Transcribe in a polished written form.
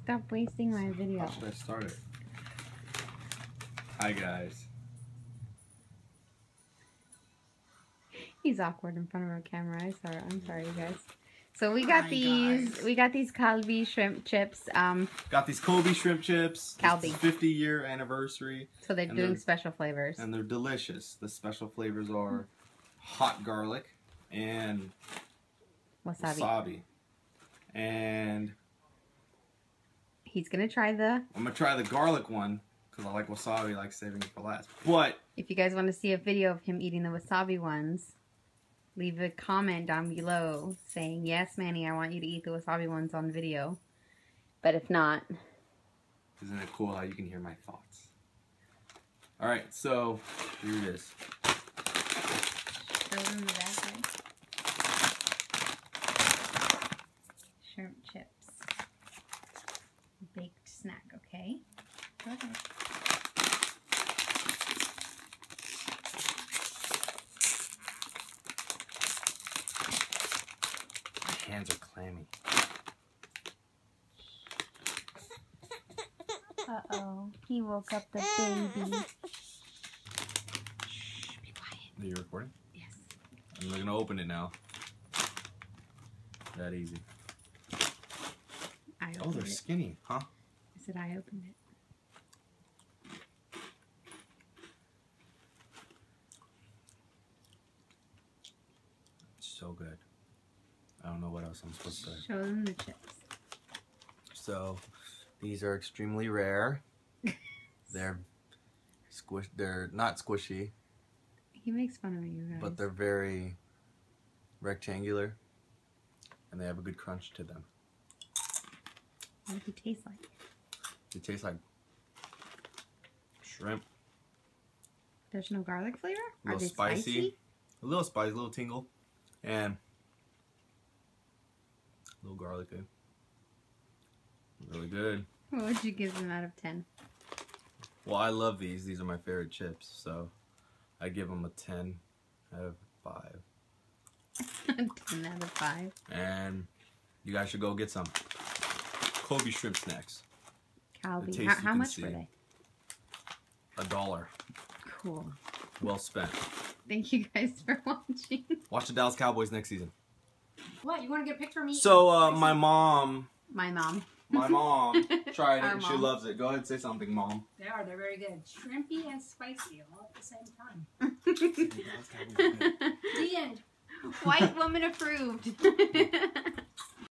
Stop wasting my video. How should I start it? Hi guys. He's awkward in front of a camera. I'm sorry, you guys. So we got these Calbee shrimp chips. Got these Calbee shrimp chips. Calbee. 50-year anniversary. So they're doing special flavors. And they're delicious. The special flavors are hot garlic and wasabi. And he's gonna try the. I'm gonna try the garlic one because I like wasabi. I like saving it for last. But if you guys want to see a video of him eating the wasabi ones, leave a comment down below saying, yes, Manny, I want you to eat the wasabi ones on video. But if not... Isn't it cool how you can hear my thoughts? Alright, so, here it is. Show them the back, right? Shrimp chips. Baked snack, okay? Go ahead. Hands are clammy. Uh-oh. He woke up the baby. Shh, be quiet. Are you recording? Yes. I'm going to open it now. That easy. Oh, they're skinny, huh? I said I opened it. So good. I don't know what else I'm supposed to say. Show them the chips. So, these are extremely rare. They're not squishy. He makes fun of you guys. But they're very rectangular. And they have a good crunch to them. What do they taste like? They taste like shrimp. There's no garlic flavor? A little Are they spicy? A little spicy, a little tingle. And a little garlicky. Really good. What would you give them out of 10? Well, I love these. These are my favorite chips. So I give them a 10 out of 5. 10 out of 5. And you guys should go get some. Calbee shrimp snacks. Calbee. How much were they? $1. Cool. Well spent. Thank you guys for watching. Watch the Dallas Cowboys next season. What? You want to get a picture of me? So, my mom tried it and she loves it. Go ahead and say something, Mom. They're very good. Shrimpy and spicy all at the same time. The end. White woman approved.